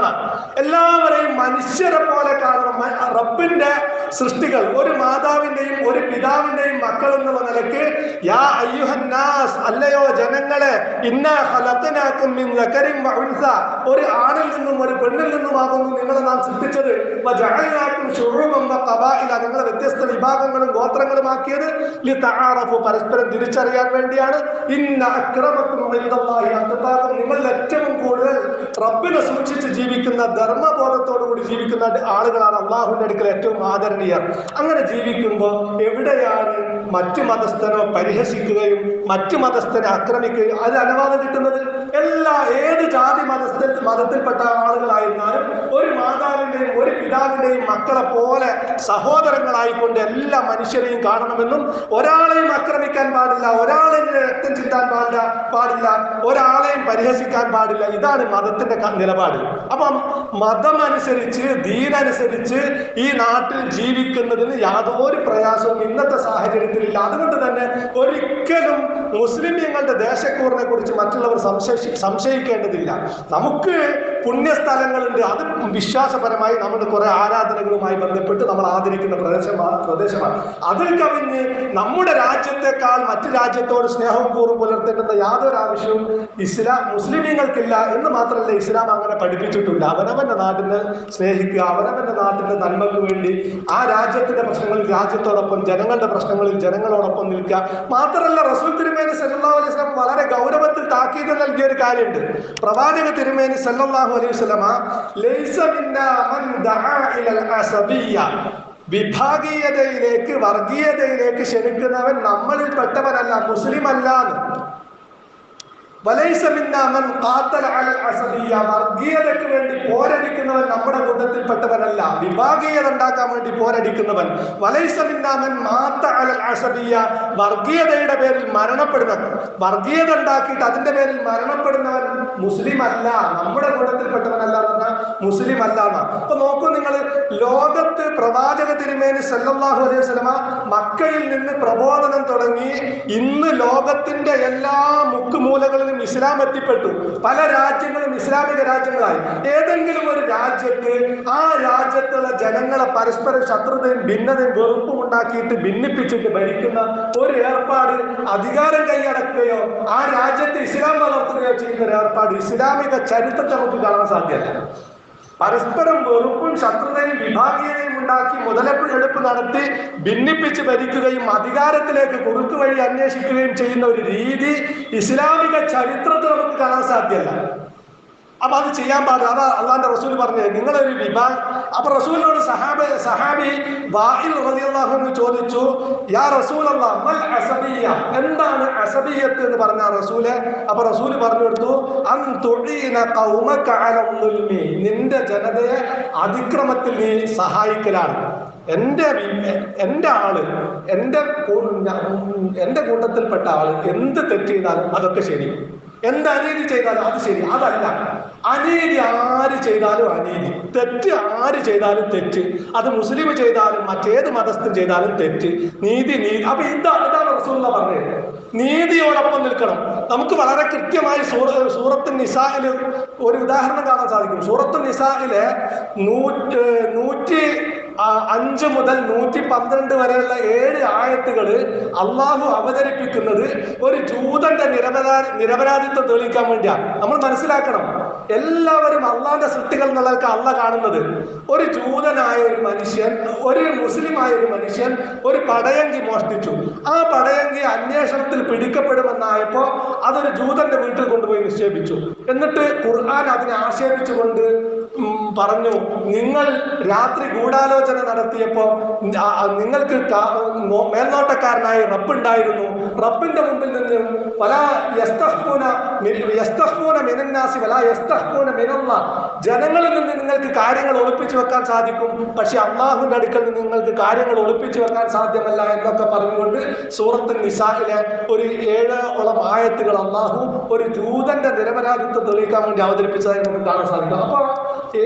A: എല്ലാവരെയും മനുഷ്യരെ പോലെ കാണണം. റബ്ബിന്റെ സൃഷ്ടികൾ, ഒരു മാതാവിന്റെയും ഒരു പിതാവിന്റെയും മക്കൾ എന്നുള്ള നിലക്ക് യാ അയ്യുഹന്നാസ്, അല്ലയോ ജനങ്ങളെ, ഇന്നാ ഖലഖനാകും മിൻ ദകരിൻ വ ഉൻസ, ഒരു ആണിൽ നിന്നും ഒരു പെണ്ണിൽ നിന്നുമാകുന്നു നിങ്ങളെ നാം സൃഷ്ടിച്ചത്. വജഅൽനാകും ശുഉബൻ വ ഖബായില, നിങ്ങളെ വ്യത്യസ്ത വിഭാഗങ്ങളും ഗോത്രങ്ങളുമാക്കിയത് ലിതആറഫു, പരസ്പരം തിരിച്ചറിയാൻ വേണ്ടിയാണ്. ഇന്ന അക്രമക്കും ഇൻദല്ലാഹി അത്ഖാകും, നിങ്ങളിൽ ഏറ്റവും കൂടുതൽ റബ്ബിനെ സൂക്ഷിച്ച് ജീവിക്കുന്ന, ധർമ്മബോധത്തോടു കൂടി ജീവിക്കുന്ന ആളുകളാണ് അള്ളാഹുവിന്റെ അടുക്കൽ ഏറ്റവും ആദരണീയർ. അങ്ങനെ ജീവിക്കുമ്പോൾ എവിടെയാണ് മറ്റു മതസ്ഥനോ പരിഹസിക്കുകയും മറ്റു മതസ്ഥനെ ആക്രമിക്കുകയും അത് അനുവാദം കിട്ടുന്നത്? ഏത് ജാതി മതത്തിൽപ്പെട്ട ആളുകളായിരുന്നാലും ഒരു മാതാവിന്റെയും ഒരു പിതാവിന്റെയും മക്കളെ പോലെ സഹോദരങ്ങളായിക്കൊണ്ട് എല്ലാ മനുഷ്യരെയും കാണണമെന്നും ഒരാളെയും ആക്രമിക്കാൻ പാടില്ല, ഒരാളെയും രക്തം ചിന്താൻ പാടില്ല, ഒരാളെയും പരിഹസിക്കാൻ പാടില്ല. ഇതാണ് മതത്തിന്റെ നിലപാട്. അപ്പം മതമനുസരിച്ച്, ദീനനുസരിച്ച് ഈ നാട്ടിൽ ജീവിക്കുന്നതിന് യാതൊരു പ്രയാസവും ഇന്നത്തെ സാഹചര്യത്തിലില്ല. അതുകൊണ്ട് തന്നെ ഒരിക്കലും മുസ്ലിമീങ്ങളുടെ ദേശക്കൂറിനെ കുറിച്ച് മറ്റുള്ളവർ സംശയിക്കേണ്ടതില്ല. നമുക്ക് പുണ്യസ്ഥലങ്ങളുണ്ട്, അത് വിശ്വാസപരമായി നമ്മുടെ കുറെ ആരാധനകളുമായി ബന്ധപ്പെട്ട് നമ്മൾ ആദരിക്കുന്ന പ്രദേശമാണ്. അതിൽ കവിഞ്ഞ് നമ്മുടെ രാജ്യത്തെക്കാൾ മറ്റു രാജ്യത്തോട് സ്നേഹവും കൂറും പുലർത്തേണ്ടുന്ന യാതൊരു ആവശ്യവും മുസ്ലിമീങ്ങൾക്കില്ല എന്ന് മാത്രമല്ല, ഇസ്ലാം അങ്ങനെ പഠിപ്പിച്ചിട്ടില്ല. അവനവന്റെ നാടിനെ സ്നേഹിക്കുക, അവനവന്റെ നാട്ടിന്റെ നന്മക്ക് വേണ്ടി ആ രാജ്യത്തിന്റെ പ്രശ്നങ്ങളിൽ രാജ്യത്തോടൊപ്പം, ജനങ്ങളുടെ പ്രശ്നങ്ങളിൽ ജനങ്ങളോടൊപ്പം നിൽക്കുക. മാത്രമല്ല, റസൂൽ തിരുമേനി സല്ലല്ലാഹു അലൈഹി വസല്ലം വളരെ ഗൗരവത്തിൽ താക്കീത് നൽകിയ ഒരു കാര്യമുണ്ട്. പ്രവാചക തിരുമേനി സല്ലല്ലാഹു അലൈഹി വസല്ലമ ലൈസ മിന്നാ മൻ ദഅ ഇലൽ അസബിയ്യ, വിഭാഗീയതയിലേക്ക്, വർഗീയതയിലേക്ക് ക്ഷണിക്കുന്നവൻ നമ്മളിൽ പെട്ടവനല്ല, മുസ്ലിം അല്ലാന്ന്. വലൈസ മിന്നാ മൻ ഖാതല അലൽ അസബിയ്യ, വർഗീയതയ്ക്ക് വേണ്ടി പോരടിക്കുന്നവൻ നമ്മുടെ കൂട്ടത്തിൽപ്പെട്ടവനല്ല, വിഭാഗീയത ഉണ്ടാക്കാൻ വേണ്ടി പോരടിക്കുന്നവൻ. വലൈസ മിന്നാ മൻ മാത അലൽ അസബിയ്യ, വർഗീയതയുടെ പേരിൽ മരണപ്പെടുന്നവൻ, വർഗീയത ഉണ്ടാക്കിയിട്ട് അതിന്റെ പേരിൽ മരണപ്പെടുന്നവൻ മുസ്ലിം അല്ല, നമ്മുടെ കൂട്ടത്തിൽപ്പെട്ടവനല്ല എന്ന് പറഞ്ഞാൽ മുസ്ലിം അല്ല എന്നാ. അപ്പൊ നോക്കൂ നിങ്ങൾ, ലോകത്ത് പ്രവാചക തിരുമേനി സല്ലല്ലാഹു അലൈഹി വസല്ലമ മക്കയിൽ നിന്ന് പ്രബോധനം തുടങ്ങി ഇന്ന് ലോകത്തിന്റെ എല്ലാ മുക്കുമൂലകളിലും ഇസ്ലാം എത്തിപ്പെട്ടു. പല രാജ്യങ്ങളും ഇസ്ലാമിക രാജ്യങ്ങളായി. ഏതെങ്കിലും ഒരു രാജ്യത്ത് ആ രാജ്യത്തുള്ള ജനങ്ങളെ പരസ്പരം ശത്രുതയും ഭിന്നതയും വെറുപ്പും ഉണ്ടാക്കിയിട്ട് ഭിന്നിപ്പിച്ചിട്ട് ഭരിക്കുന്ന ഒരു ഏർപ്പാട്, അധികാരം കൈയടക്കുകയോ ആ രാജ്യത്ത് ഇസ്ലാം വളർത്തുകയോ ചെയ്യുന്ന ഒരു ഏർപ്പാട് ഇസ്ലാമിക ചരിത്രത്തെ നമുക്ക് കാണാൻ സാധ്യമല്ല. പരസ്പരം വെറുപ്പും ശത്രുതയും വിഭാഗീയതയും ഉണ്ടാക്കി മുതലെടുപ്പ് നടത്തി ഭിന്നിപ്പിച്ച് ഭരിക്കുകയും അധികാരത്തിലേക്ക് കുറുക്ക് വഴി അന്വേഷിക്കുകയും ചെയ്യുന്ന ഒരു രീതി ഇസ്ലാമിക ചരിത്രത്തിൽ നമുക്ക് കാണാൻ സാധ്യമല്ല. അപ്പൊ അത് ചെയ്യാൻ പാടില്ല. അതാ അള്ളാന്റെ റസൂൽ പറഞ്ഞത്, നിങ്ങളൊരു വിഭാഗം. അപ്പൊ റസൂലിനോട് സഹാബി വാഇൽ റളിയല്ലാഹു അൻഹു ചോദിച്ചു, യാ റസൂലല്ലാഹ് മൽ അസബിയ്യ, എന്താണ് അസബിയ്യത്ത് എന്ന് പറഞ്ഞ റസൂലെ? അപ്പൊ റസൂൽ പറഞ്ഞു കൊടുത്തു, അൻ തുഈന ഖൗമക അലൽ ദുൽമി, നിന്റെ ജനതയെ അതിക്രമത്തിൽ നീ സഹായിക്കലാണ്. എന്റെ ആള്, എന്റെ കൂട്ടത്തിൽപ്പെട്ട ആള് എന്ത് തെറ്റ് ചെയ്താലും അതൊക്കെ ശരി, എന്ത് അനീതി ചെയ്താലും അത് ശരി. അതല്ല, അനീതി ആര് ചെയ്താലും അനീതി, തെറ്റ് ആര് ചെയ്താലും തെറ്റ്, അത് മുസ്ലിം ചെയ്താലും മറ്റേത് മതസ്ഥൻ ചെയ്താലും തെറ്റ്. നീതി. അപ്പൊ ഇതാണ് റസൂലുള്ളാഹി പറഞ്ഞത്, നീതിയോടൊപ്പം നിൽക്കണം. നമുക്ക് വളരെ കൃത്യമായി സൂറത്തുൻ നിസായില് ഒരു ഉദാഹരണം കാണാൻ സാധിക്കും. സൂറത്തുൻ നിസായിലെ 105 മുതൽ 112 വരെയുള്ള 7 ആയത്തുകള് അള്ളാഹു അവതരിപ്പിക്കുന്നത് ഒരു ജൂതന്റെ നിരപരാധിത്വം തെളിയിക്കാൻ വേണ്ടിയാണ്. നമ്മൾ മനസ്സിലാക്കണം, എല്ലാവരും അള്ളാന്റെ സൃഷ്ടികൾ എന്നുള്ളതൊക്കെ അള്ളാഹ് കാണുന്നത്. ഒരു ജൂതനായ ഒരു മനുഷ്യൻ, ഒരു മുസ്ലിമായ ഒരു മനുഷ്യൻ ഒരു പടയങ്കി മോഷ്ടിച്ചു. ആ പടയങ്കി അന്വേഷണത്തിൽ പിടിക്കപ്പെടുമെന്നായപ്പോ അതൊരു ജൂതന്റെ വീട്ടിൽ കൊണ്ടുപോയി നിക്ഷേപിച്ചു. എന്നിട്ട് ഖുർആൻ അതിനെ ആക്ഷേപിച്ചുകൊണ്ട് പറഞ്ഞു, നിങ്ങൾ രാത്രി ഗൂഢാലോചന നടത്തിയപ്പോ നിങ്ങൾക്ക് മേൽനോട്ടക്കാരനായി റബ്ബുണ്ടായിരുന്നു. റബ്ബിന്റെ മുമ്പിൽ നിന്ന് ജനങ്ങളിൽ നിന്ന് നിങ്ങൾക്ക് കാര്യങ്ങൾ ഒളിപ്പിച്ചു വെക്കാൻ സാധിക്കും, പക്ഷെ അള്ളാഹുവിന്റെ അടുക്കൽ നിന്ന് നിങ്ങൾക്ക് കാര്യങ്ങൾ ഒളിപ്പിച്ചു വെക്കാൻ സാധ്യമല്ല എന്നൊക്കെ പറഞ്ഞുകൊണ്ട് സൂറത്തുൻ നിസായിലെ ഒരു 7ഓളം ആയത്തുകൾ അള്ളാഹു ഒരു ജൂതന്റെ നിരപരാധിത്വം തെളിയിക്കാൻ വേണ്ടി അവതരിപ്പിച്ചതായി നമുക്ക് കാണാൻ സാധിക്കും. അപ്പൊ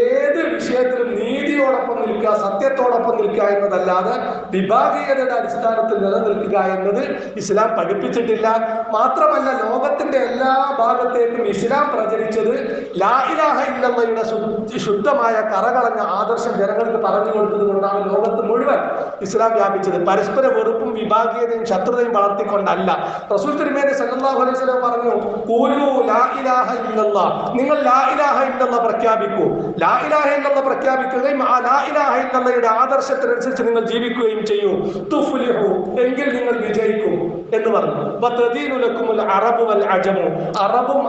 A: ഏത് വിഷയത്തിലും നീതിയോടൊപ്പം നിൽക്കുക, സത്യത്തോടൊപ്പം നിൽക്കുക എന്നതല്ലാതെ വിഭാഗീയതയുടെ അടിസ്ഥാനത്തിൽ നിലനിൽക്കുക എന്നത് ഇസ്ലാം പഠിപ്പിച്ചിട്ടില്ല. മാത്രമല്ല, ലോകത്തിന്റെ എല്ലാ ഭാഗത്തേക്കും ഇസ്ലാം പ്രചരിച്ചത് ലാ ഇലാഹ ഇല്ലല്ലാഹയുടെ ശുദ്ധമായ കറകളഞ്ഞ ആദർശം ജനങ്ങൾക്ക് പറഞ്ഞു കൊടുത്തത് കൊണ്ടാണ് ലോകത്ത് മുഴുവൻ ഇസ്ലാം വ്യാപിച്ചത്. പരസ്പര വെറുപ്പും വിഭാഗീയതയും ശത്രുതയും വളർത്തിക്കൊണ്ടല്ല. റസൂൽ തിരുമേനി സല്ലല്ലാഹു അലൈഹി വസല്ലം പറഞ്ഞു, ഖൂലൂ ലാ ഇലാഹ ഇല്ലല്ലാഹ്, നിങ്ങൾ ലാ ഇലാഹ ഇല്ലല്ലാഹ് പ്രഖ്യാപിക്കൂ. ലാ ഇലാഹ ഇല്ലല്ലാഹ് പ്രഖ്യാപിക്കുകയും ആ ലാ ഇലാഹ ഇല്ലല്ലാഹയുടെ ആദർശത്തിനനുസരിച്ച് നിങ്ങൾ ജീവിക്കുകയും ചെയ്യൂ. തുഫ്ലിഹു, എങ്കിൽ നിങ്ങൾ വിജയിക്കും എന്ന് പറഞ്ഞു. വതദീനു ലക്കുമുൽ അറബു വൽ അജമു, അറബും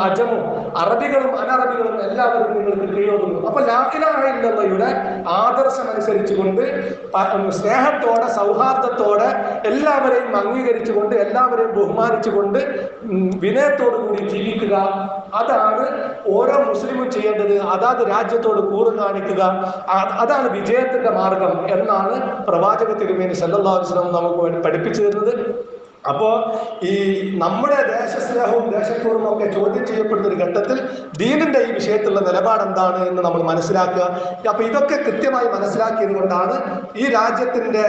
A: അജമും, അറബികളും അനറബികളും എല്ലാവരും നിങ്ങൾക്ക് കീഴൊതുങ്ങും. അപ്പൊ ലാ ഇലാഹ ഇല്ലല്ലാഹയുടെ ആദർശം അനുസരിച്ചുകൊണ്ട് സ്നേഹത്തോടെ സൗഹാർദ്ദത്തോടെ എല്ലാവരെയും അംഗീകരിച്ചുകൊണ്ട് എല്ലാവരെയും ബഹുമാനിച്ചുകൊണ്ട് വിനയത്തോടു കൂടി ജീവിക്കുക, അതാണ് ഓരോ മുസ്ലിമും ചെയ്യേണ്ടത്. അതാത് രാജ്യത്തോട് കൂറ് കാണിക്കുക, അതാണ് വിജയത്തിന്റെ മാർഗം എന്നാണ് പ്രവാചക തിരുമേനി സല്ലല്ലാഹു അലൈഹി വസല്ലം നമുക്ക് വേണ്ടി പഠിപ്പിച്ചു തരുന്നത്. അപ്പോ ഈ നമ്മുടെ ദേശസ്നേഹവും ദേശക്കൂറും ഒക്കെ ചോദ്യം ചെയ്യപ്പെടുന്ന ഒരു ഘട്ടത്തിൽ ദീനിന്റെ ഈ വിഷയത്തിലുള്ള നിലപാട് എന്താണ് എന്ന് നമ്മൾ മനസ്സിലാക്കുക. അപ്പൊ ഇതൊക്കെ കൃത്യമായി മനസ്സിലാക്കിയത് കൊണ്ടാണ് ഈ രാജ്യത്തിന്റെ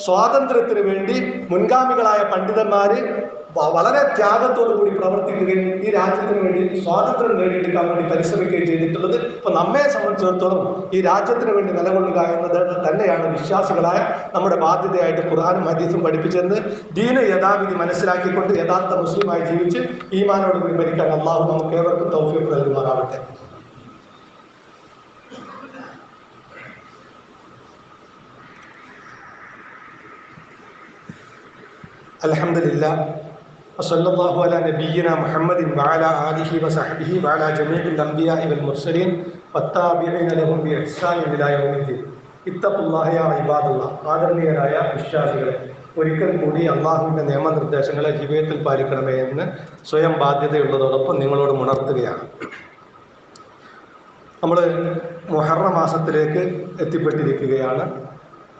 A: സ്വാതന്ത്ര്യത്തിന് വേണ്ടി മുൻഗാമികളായ പണ്ഡിതന്മാര് വളരെ ത്യാഗത്തോടു കൂടി പ്രവർത്തിക്കുകയും ഈ രാജ്യത്തിന് വേണ്ടി സ്വാതന്ത്ര്യം നേടിയെടുക്കാൻ വേണ്ടി പരിശ്രമിക്കുകയും ചെയ്തിട്ടുള്ളത്. അപ്പൊ നമ്മെ സംബന്ധിച്ചിടത്തോളം ഈ രാജ്യത്തിന് വേണ്ടി നിലകൊള്ളുക എന്നത് തന്നെയാണ് വിശ്വാസികളായ നമ്മുടെ ബാധ്യതയായിട്ട് ഖുർആനും ഹദീസും പഠിപ്പിച്ചത്. ദീന് യഥാവിധി മനസ്സിലാക്കിക്കൊണ്ട് യഥാർത്ഥ മുസ്ലിമായി ജീവിച്ച് ഈമാനോട് കൂടി ഭരിക്കാൻ അള്ളാഹു നമുക്ക് ഏവർക്കും തൗഫീഖ് നൽകുമാറാവട്ടെ. അൽഹംദുലില്ലാഹ് വസല്ലല്ലാഹു അലാ നബിയ്യിനാ മുഹമ്മദിൻ വഅലാ ആലിഹി വസഹ്ബിഹി വഅലാ ജമീഇൽ അംബിയാഇ വൽ മുർസലീൻ വത്താബിഈന ലഹും ബിഇഹ്സാനിൻ ഇലാ യൗമിദ്ദീൻ. ഇത്തഖുല്ലാഹ യാ ഇബാദല്ലാഹ്. ആദരണീയരായ വിശ്വാസികളെ, ഒരിക്കൽ കൂടി അള്ളാഹുവിന്റെ നിയമനിർദ്ദേശങ്ങളെ ജീവിതത്തിൽ പാലിക്കണമേ എന്ന് സ്വയം ബാധ്യതയുള്ളതോടൊപ്പം നിങ്ങളോട് ഉണർത്തുകയാണ്. നമ്മൾ മുഹറം മാസത്തിലേക്ക് എത്തിപ്പെട്ടിരിക്കുകയാണ്.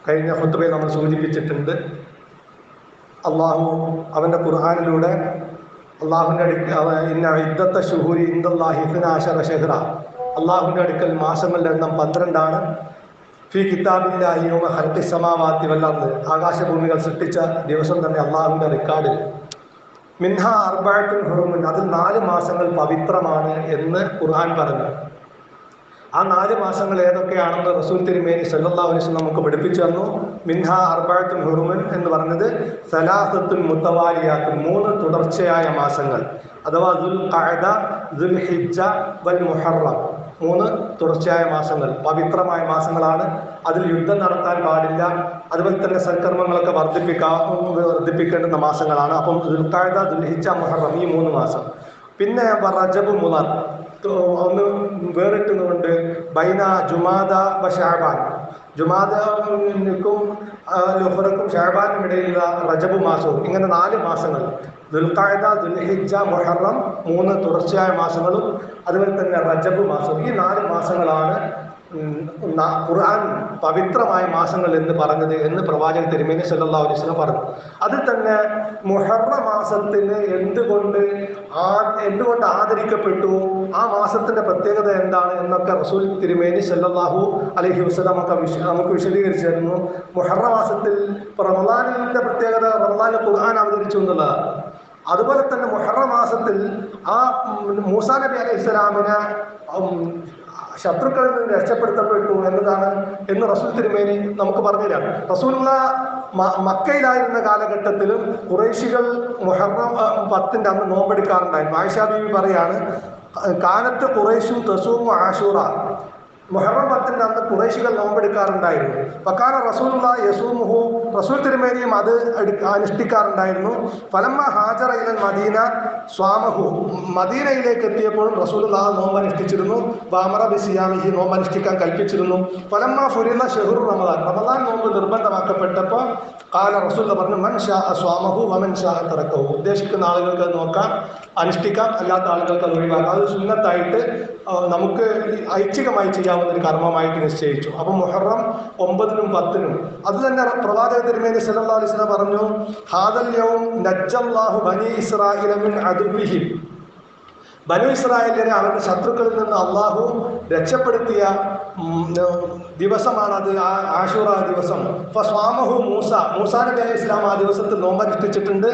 A: കഴിഞ്ഞ ഖുത്ബയിൽ നമ്മൾ സൂചിപ്പിച്ചിട്ടുണ്ട്, അള്ളാഹു അവൻ്റെ ഖുർആനിലൂടെ അള്ളാഹുവിൻ്റെ ഇന്ന ഇദ്ദത്ത ശുഹൂരി ഇൻദല്ലാഹി 12 ശഹ്റ, അള്ളാഹുവിൻ്റെ അടുക്കൽ മാസങ്ങളുടെ എണ്ണം 12 ഫീ കിതാബില്ലാഹി യൗമ ഖൽഖിസ് സമാവാതി വൽ അർദ്, ആകാശഭൂമികൾ സൃഷ്ടിച്ച ദിവസം തന്നെ അള്ളാഹുവിൻ്റെ റിക്കാർഡിൽ മിൻഹാ അർബഅത്തുൻ ഹുറുമുൻ, അതിൽ 4 മാസങ്ങൾ പവിത്രമാണ് എന്ന് ഖുർആൻ പറഞ്ഞു. ആ 4 മാസങ്ങൾ ഏതൊക്കെയാണെന്ന് റസൂൽ തിരുമേനി സല്ലല്ലാഹു അലൈഹി വസല്ലം നമുക്ക് പഠിപ്പിച്ചു തന്നു. മിൻഹാ അർബഅത്തുൻ ഹുറുമുൻ എന്ന് പറഞ്ഞത് സലാസത്തുൻ മുത്തവാലിയാത്തുൻ, 3 തുടർച്ചയായ മാസങ്ങൾ, അഥവാ ദുൽ ഖഅദ, ദുൽ ഹിജ്ജ വൽ മുഹറം, 3 തുടർച്ചയായ മാസങ്ങൾ പവിത്രമായ മാസങ്ങളാണ്. അതിൽ യുദ്ധം നടത്താൻ പാടില്ല, അതുപോലെ തന്നെ സൽക്കർമ്മങ്ങളൊക്കെ വർദ്ധിപ്പിക്കേണ്ടുന്ന മാസങ്ങളാണ്. അപ്പം ദുൽ ഖഅദ, ദുൽ ഹിജ്ജ, മുഹറം, ഈ 3 മാസം. പിന്നെ റജബ് മുളർ, ഒന്ന് വേറിട്ടുന്നുകൊണ്ട് ബൈന ജുമാദ വ ഷഅബാൻ, ജുമാദക്കും ലുഹ്റക്കും ഷഅബാനും ഇടയിലുള്ള റജബ് മാസവും, ഇങ്ങനെ 4 മാസങ്ങൾ, ദുൽഖഅദ, ദുൽഹിജ്ജ, മുഹറം, 3 തുടർച്ചയായ മാസങ്ങളും അതുപോലെ തന്നെ റജബ് മാസവും. ഈ 4 മാസങ്ങളാണ് ഖുർആൻ പവിത്രമായ മാസങ്ങൾ എന്ന് പറഞ്ഞത് എന്ന് പ്രവാചകൻ തിരുമേനി സല്ലല്ലാഹു അലൈഹി വസല്ലം പറഞ്ഞു. അതിൽ തന്നെ മുഹറം മാസത്തിന് എന്തുകൊണ്ട് ആദരിക്കപ്പെട്ടു, ആ മാസത്തിന്റെ പ്രത്യേകത എന്താണ് എന്നൊക്കെ റസൂൽ തിരുമേനി സല്ലല്ലാഹു അലൈഹി വസല്ലം നമുക്ക് വിശദീകരിച്ചു തരുന്നു. മുഹറം മാസത്തിൽ റമളാനിന്റെ പ്രത്യേകത, റമളാനിൽ ഖുർആൻ അവതരിച്ചു എന്നുള്ളതാണ്. അതുപോലെ തന്നെ മുഹറം മാസത്തിൽ ആ മൂസാ നബി അലൈഹിസ്സലാമിനെ ശത്രുക്കളിൽ നിന്ന് രക്ഷപ്പെടുത്തപ്പെട്ടു എന്നതാണ് എന്ന് റസൂൽ തിരുമേനി നമുക്ക് പറഞ്ഞുതരാം. റസൂലുള്ള മക്കയിലായിരുന്ന കാലഘട്ടത്തിലും ഖുറൈശികൾ മുഹറം 10 അന്ന് നോമ്പെടുക്കാറുണ്ടായിരുന്നു. ആയിഷാ ബീവി പറയാണ്, കാനത്ത് ഖുറൈശു തസൂമു ആശൂറ, മുഹറം 10 അന്ന് ഖുറൈശികൾ നോമ്പെടുക്കാറുണ്ടായിരുന്നു. ഫകാന റസൂലുള്ളാഹി യസൂമുഹു, റസൂൽ തിരുമേനിയും അത് അനുഷ്ഠിക്കാറുണ്ടായിരുന്നു. ഫലമ്മ ഹാജറ ഇലൽ മദീന സ്വാമഹു, മദീനയിലേക്ക് എത്തിയപ്പോഴും റസൂലുള്ളാഹി നോമ്പ് അനുഷ്ഠിച്ചിരുന്നു. വഅമറ ബിസിയാമിഹി, നോമ്പ് അനുഷ്ഠിക്കാൻ കൽപ്പിച്ചിരുന്നു. ഫലമ്മ ഫുരിള ഷഹ്റു റമളാൻ, റമളാൻ നോമ്പ് നിർബന്ധമാക്കപ്പെട്ടപ്പോൾ ഖാല റസൂൽ പറഞ്ഞു, മൻ ഷാഅ സ്വാമഹു വമൻ ഷാഅ തറക്കഹു, ഉദ്ദേശിക്കുന്ന ആളുകൾക്ക് അത് നോക്കാം, അനുഷ്ഠിക്കാം, അല്ലാത്ത ആളുകൾക്ക് അത് ഒഴിവാക്കാം. അത് സുന്നത്തായിട്ട് നമുക്ക് ഐച്ഛികമായി ചെയ്യാവുന്ന ഒരു കർമ്മമായിട്ട് നിശ്ചയിച്ചു. അപ്പൊ മുഹറം 9-നും 10-നും അത് തന്നെ പ്രവാചക തിരുമേനി സല്ലല്ലാഹു അലൈഹി വസല്ലം പറഞ്ഞു, ഹാദൽ യൗം നജ്ജല്ലാഹു ബനി ഇസ്രാഈല മിൻ അദുബിഹിം, ബനു ഇസ്രായേലിനെ അവരുടെ ശത്രുക്കളിൽ നിന്ന് അള്ളാഹു രക്ഷപ്പെടുത്തിയ ദിവസമാണത്, ആശൂറ ദിവസം. മൂസാ നബി അലൈഹി ഇസ്ലാം ആ ദിവസത്തിൽ നോമ്പനുഷ്ഠിച്ചിട്ടുണ്ട്.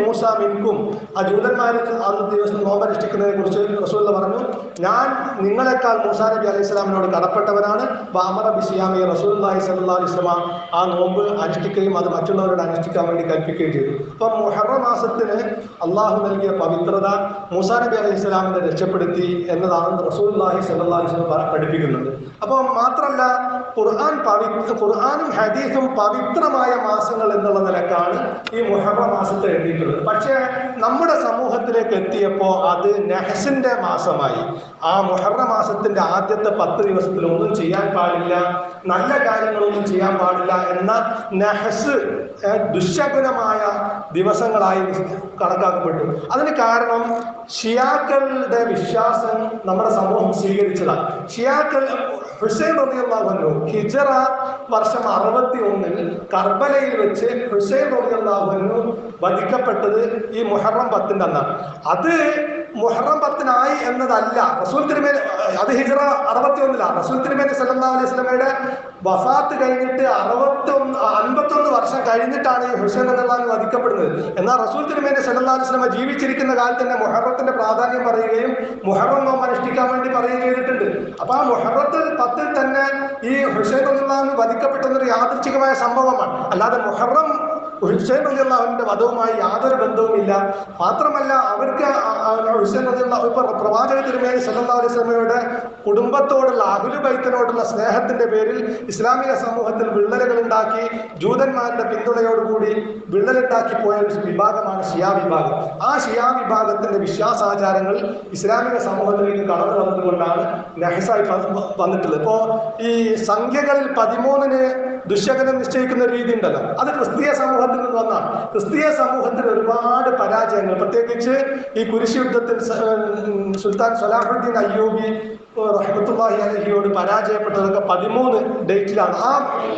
A: മൂസ മിൻകും, ആ ജൂതന്മാർ ആ ദിവസം നോമ്പനുഷ്ഠിക്കുന്നതിനെ കുറിച്ച് റസൂൽ പറഞ്ഞു, ഞാൻ നിങ്ങളെക്കാൾ മൂസാ നബി അലൈഹി ഇസ്ലാമിനോട് കടപ്പെട്ടവനാണ്. ബാമറ ബിസിയാമി, റസൂലുള്ളാഹി സ്വല്ലല്ലാഹു അലൈഹി വസല്ലം ആ നോമ്പ് അനുഷ്ഠിക്കുകയും അത് മറ്റുള്ളവരോട് അനുഷ്ഠിക്കാൻ വേണ്ടി കൽപ്പിക്കുകയും ചെയ്തു. അപ്പം മുഹറം മാസത്തിന് അള്ളാഹു നൽകിയ പവിത്രത മൂസാ നബി അലൈഹി ഇസ്ലാമിനെ രക്ഷപ്പെടുത്തി എന്നതാണ് റസൂലുള്ളാഹി സ്വല്ലല്ലാഹു അലൈഹി വസല്ലം പഠിപ്പിക്കുന്നത്. അപ്പോൾ മാത്രമല്ല, ഖുർആനും ഹദീസും പവിത്രമായ മാസങ്ങൾ എന്നുള്ള നിലക്കാണ് ഈ മുഹറം മാസത്തെ എഴുതിയിട്ടുള്ളത്. പക്ഷേ നമ്മുടെ സമൂഹത്തിലേക്ക് എത്തിയപ്പോൾ അത് നഹ്സിന്റെ മാസമായി. ആ മുഹറം മാസത്തിന്റെ ആദ്യത്തെ 10 ദിവസത്തിൽ ഒന്നും ചെയ്യാൻ പാടില്ല, നല്ല കാര്യങ്ങളൊന്നും ചെയ്യാൻ പാടില്ല എന്ന നഹ്സ് ദുശകുനമായ ദിവസങ്ങളായി കണക്കാക്കപ്പെട്ടു. അതിന് കാരണം ഷിയാക്കളുടെ വിശ്വാസം നമ്മുടെ സമൂഹം സ്വീകരിച്ചതാണ്. ഷിയാക്കൾ ഹുസൈൻ റളിയല്ലാഹു അൻഹു ഹിജ്റ വർഷം 61 കർബലയിൽ വെച്ച് ഹുസൈൻ റളിയല്ലാഹു അൻഹു വധിക്കപ്പെട്ടത് ഈ മുഹറം 10 അന്നാണ്. അത് മുഹറം 10 എന്നതല്ല റസൂൽ തിരുമേനി, അത് ഹിജ്റ 61 റസൂൽ തിരുമേനി സല്ലല്ലാഹു അലൈഹി വസല്ലമയുടെ വഫാത്ത് കഴിഞ്ഞിട്ട് 51 വർഷം കഴിഞ്ഞിട്ടാണ് ഈ ഹുസൈൻ റളിയല്ലാഹു അൻഹു വധിക്കപ്പെടുന്നത്. എന്നാൽ റസൂൽ തിരുമേനി സല്ലല്ലാഹു അലൈഹി വസല്ലമ ജീവിച്ചിരിക്കുന്ന കാലത്ത് തന്നെ മുഹറത്തിന്റെ പ്രാധാന്യം പറയുകയും മുഹറം നോമ്പ് അനുഷ്ഠിക്കാൻ വേണ്ടി പറയുകയും ചെയ്തിട്ടുണ്ട്. അപ്പൊ ആ മുഹറത്തിൽ 10 തന്നെ ഈ ഹുസൈൻ റളിയല്ലാഹു അൻഹു വധിക്കപ്പെട്ടതൊരു യാദൃച്ഛികമായ സംഭവമാണ്. അല്ലാതെ മുഹറം ഹുസൈൻ റളിയല്ലാഹു അൻഹുവിന്റെ വധവുമായി യാതൊരു ബന്ധവുമില്ല. മാത്രമല്ല, അവർക്ക് ഹുസൈൻ റളിയല്ലാഹു പ്രവാചക തിരുമേനി സല്ലല്ലാഹു അലൈഹി വസല്ലമയുടെ കുടുംബത്തോടുള്ള അഹ്ലു ബൈത്തിനോടുള്ള സ്നേഹത്തിന്റെ പേരിൽ ഇസ്ലാമിക സമൂഹത്തിൽ വിള്ളലുകൾ ഉണ്ടാക്കി, ജൂതന്മാരുടെ പിന്തുണയോടുകൂടി വിള്ളലുണ്ടാക്കി പോയ ഒരു വിഭാഗമാണ് ഷിയാ വിഭാഗം. ആ ഷിയാ വിഭാഗത്തിന്റെ വിശ്വാസാചാരങ്ങൾ ഇസ്ലാമിക സമൂഹത്തിലേക്ക് കടന്നു വന്നതുകൊണ്ടാണ് നഹ്സായി വന്നിട്ടുള്ളത്. ഇപ്പോ ഈ സംഖ്യകളിൽ 13 ദുശകനം നിശ്ചയിക്കുന്ന രീതി ഉണ്ടല്ലോ, അത് ക്രിസ്തീയ സമൂഹത്തിൽ നിന്ന് വന്നാണ്. ക്രിസ്തീയ സമൂഹത്തിൽ ഒരുപാട് പരാജയങ്ങൾ, പ്രത്യേകിച്ച് ഈ കുരിശ് യുദ്ധത്തിൽ സുൽത്താൻ സലാഹുദ്ദീൻ അയ്യൂബി റഹ്മത്തുള്ളാഹി അലൈഹിയോട് പരാജയപ്പെട്ടതൊക്കെ 13 ഡേറ്റിലാണ്. ആ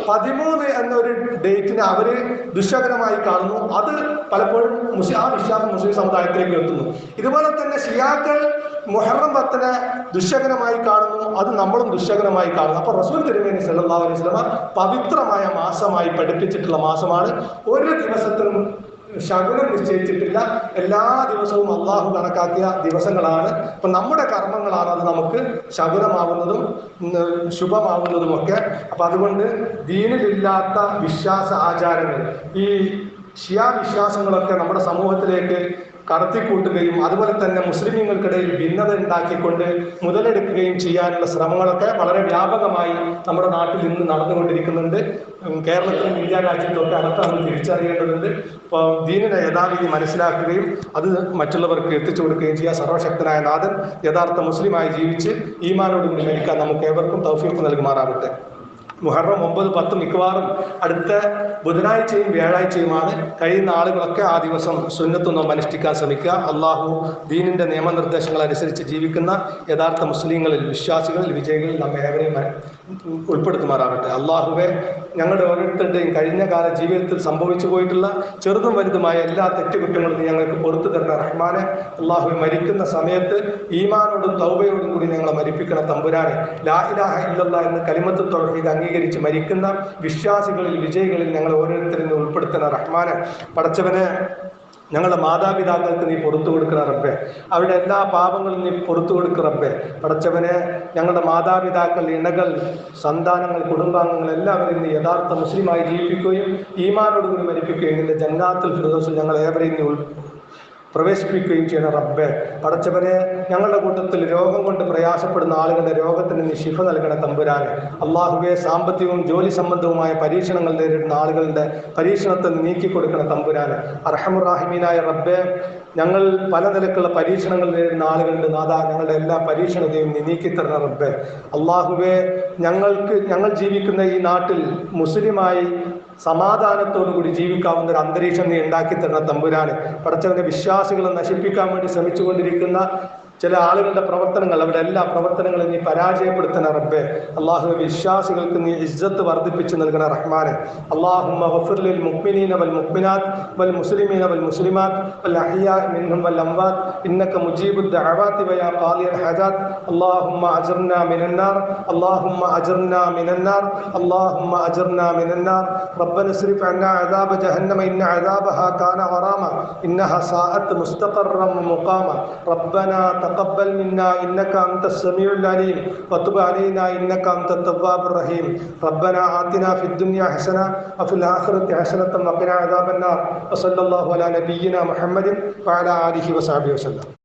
A: 13 എന്നൊരു ഡേറ്റിനെ അവര് ദുശകരമായി കാണുന്നു. അത് പലപ്പോഴും ആ വിശ്വാസം മുസ്ലിം സമുദായത്തിലേക്ക് എത്തുന്നു. ഇതുപോലെ തന്നെ ഷിയാക്കൾ മുഹറം 10 ദുശകരമായി കാണുന്നു, അത് നമ്മളും ദുശകരമായി കാണുന്നു. അപ്പൊ റസൂൽ തിരുമേനി സല്ലല്ലാഹു അലൈഹി വസല്ലം പവിത്രമായ മാസമായി പഠിപ്പിച്ചിട്ടുള്ള മാസമാണ്. ഒരു ദിവസത്തിലും ശകുനം നിശ്ചയിച്ചിട്ടില്ല. എല്ലാ ദിവസവും അള്ളാഹു കണക്കാക്കിയ ദിവസങ്ങളാണ്. അപ്പൊ നമ്മുടെ കർമ്മങ്ങളാണ് അത് നമുക്ക് ശകുനമാവുന്നതും ശുഭമാവുന്നതും ഒക്കെ. അപ്പൊ അതുകൊണ്ട് ദീനിലില്ലാത്ത വിശ്വാസ ആചാരങ്ങൾ, ഈ ഷിയാ വിശ്വാസങ്ങളൊക്കെ നമ്മുടെ സമൂഹത്തിലേക്ക് കടത്തിക്കൂട്ടുകയും അതുപോലെ തന്നെ മുസ്ലിമീങ്ങൾക്കിടയിൽ ഭിന്നത ഉണ്ടാക്കിക്കൊണ്ട് മുതലെടുക്കുകയും ചെയ്യാനുള്ള ശ്രമങ്ങളൊക്കെ വളരെ വ്യാപകമായി നമ്മുടെ നാട്ടിൽ ഇന്ന് നടന്നുകൊണ്ടിരിക്കുന്നുണ്ട്. കേരളത്തിലും ഇന്ത്യ രാജ്യത്തൊക്കെ അതൊക്കെ നമ്മൾ തിരിച്ചറിയേണ്ടതുണ്ട്. അപ്പോൾ ദീനിനെ യഥാവിധി മനസ്സിലാക്കുകയും അത് മറ്റുള്ളവർക്ക് എത്തിച്ചു കൊടുക്കുകയും ചെയ്യുക. സർവശക്തനായ നാഥൻ യഥാർത്ഥ മുസ്ലിമായി ജീവിച്ച് ഈമാനോടുകൂടി മരിക്കാൻ നമുക്ക് ഏവർക്കും തൗഫീഖ് നൽകുമാറാവട്ടെ. മുഹറം 9, 10 മിക്കവാറും അടുത്ത ബുധനാഴ്ചയും വ്യാഴാഴ്ചയുമാണ്. കഴിയുന്ന ആളുകളൊക്കെ ആ ദിവസം സുന്നത്ത് നോമ്പ് അനുഷ്ഠിക്കാൻ ശ്രമിക്കുക. അള്ളാഹു ദീനിന്റെ നിയമനിർദ്ദേശങ്ങൾ അനുസരിച്ച് ജീവിക്കുന്ന യഥാർത്ഥ മുസ്ലിങ്ങളിൽ, വിശ്വാസികളിൽ, വിജയികളിൽ നമ്മെ ഏവരെയും ഉൾപ്പെടുത്തുമാറാവട്ടെ. അള്ളാഹുവെ, ഞങ്ങളുടെ ഓരോരുത്തരുടെയും കഴിഞ്ഞ കാല ജീവിതത്തിൽ സംഭവിച്ചു പോയിട്ടുള്ള ചെറുതും വലുതുമായ എല്ലാ തെറ്റുകുറ്റങ്ങളും ഞങ്ങൾക്ക് പുറത്തു തരുന്ന റഹ്മാനെ. അള്ളാഹു മരിക്കുന്ന സമയത്ത് ഈമാനോടും തൗബയോടും കൂടി ഞങ്ങളെ മരിപ്പിക്കണ തമ്പുരാനെ. ലാ ഇലാഹ ഇല്ലല്ലാഹ് എന്ന് കലിമത്ത് തൗഹീദ് അംഗീകരിച്ച് മരിക്കുന്ന വിശ്വാസികളിൽ, വിജയികളിൽ ഞങ്ങൾ ഓരോരുത്തരും ഉൾപ്പെടുത്തുന്ന റഹ്മാനെ. പടച്ചവനെ, ഞങ്ങളുടെ മാതാപിതാക്കൾക്ക് നീ പുറത്തു കൊടുക്കുന്ന റബ്ബേ, അവരുടെ എല്ലാ പാപങ്ങളും നീ പുറത്തു കൊടുക്കുക റബ്ബേ. പടച്ചവനെ, ഞങ്ങളുടെ മാതാപിതാക്കൾ, ഇണകൾ, സന്താനങ്ങൾ, കുടുംബാംഗങ്ങൾ എല്ലാവരെയും നീ യഥാർത്ഥ മുസ്ലിമായി ജീവിപ്പിക്കുകയും ഈമാനോടുകൂടി മരിപ്പിക്കുകയും നിന്റെ ജന്നാത്തുൽ ഫിർദൗസിൽ ഞങ്ങൾ ഏവരെയും നീ പ്രവേശിപ്പിക്കുകയും ചെയ്യണം റബ്ബേ. പടച്ചവനെ, ഞങ്ങളുടെ കൂട്ടത്തിൽ രോഗം കൊണ്ട് പ്രയാസപ്പെടുന്ന ആളുകളുടെ രോഗത്തിന് നീ ശിഫ നൽകണ തമ്പുരാനെ. അള്ളാഹുവെ, സാമ്പത്തികവും ജോലി സംബന്ധവുമായ പരീക്ഷണങ്ങൾ നേരിടുന്ന ആളുകളുടെ പരീക്ഷണത്തെ നീക്കിക്കൊടുക്കണ തമ്പുരാനെ. അർഹമുറാഹിമീനായ റബ്ബേ, ഞങ്ങൾ പല നിലക്കുള്ള പരീക്ഷണങ്ങൾ നേരിടുന്ന ആളുകളുടെ നാഥ, ഞങ്ങളുടെ എല്ലാ പരീക്ഷണത്തെയും നീ നീക്കിത്തരണ റബ്ബേ. അള്ളാഹുവെ, ഞങ്ങൾ ജീവിക്കുന്ന ഈ നാട്ടിൽ മുസ്ലിമായി സമാധാനത്തോടു കൂടി ജീവിക്കാവുന്ന ഒരു അന്തരീക്ഷം നീ ഉണ്ടാക്കി തരുന്ന തമ്പുരാന്. പടച്ചവന്റെ വിശ്വാസികളെ നശിപ്പിക്കാൻ വേണ്ടി ശ്രമിച്ചുകൊണ്ടിരിക്കുന്ന ചില ആളുകളുടെ പ്രവർത്തനങ്ങൾ, അവരുടെ എല്ലാ പ്രവർത്തനങ്ങളും നീ പരാജയപ്പെടുത്തണ റബ്ബേ. അള്ളാഹു വിശ്വാസികൾക്ക് നീ ഇസ്സത്ത് വർദ്ധിപ്പിച്ചു നൽകണ റഹ്മാനെ. അല്ലാഹുമ്മ ഗഫിർ ലിൽ മുഅ്മിനീന വൽ മുഅ്മിനാത്ത് വൽ മുസ്ലിമീന വൽ മുസ്ലിമാത്ത് വൽ അഹ്യാഇ മിൻഹും വൽ അംവാത്ത് ഇന്നക മുജീബുദ് ദഅവാതി വയാ ഖാദിയൽ ഹജാത്ത്. അല്ലാഹുമ്മ അജ്ർനാ മിനൻ നാർ, അല്ലാഹുമ്മ അജ്ർനാ മിനൻ നാർ, അല്ലാഹുമ്മ അജ്ർനാ മിനൻ നാർ. റബ്ബന ഇസ്രിഫ് അന്നാ അദാബ ജഹന്നമ ഇന്ന അദാബഹാ കാന ഗറാമ ഇന്നഹാ സാഅത്ത് മുസ്തഖറൻ വമുഖാമ. റബ്ബനാ തഖബ്ബൽ മിന്നാ ഇന്നക അൻതസ് സമീഉൽ അലീം വതുബ് അലൈനാ ഇന്നക അൻതത് തവ്വാബുർ റഹീം. റബ്ബനാ ആതിനാ ഫിദ് ദുനിയ ഹസന വഫിൽ ആഖിറതി ഹസനത വഖിനാ അദാബൻ നാർ. വസല്ലല്ലാഹു അലാ നബിയ്യിനാ മുഹമ്മദിൻ വഅലാ ആലിഹി വസഹ്ബിഹി വസല്ലം.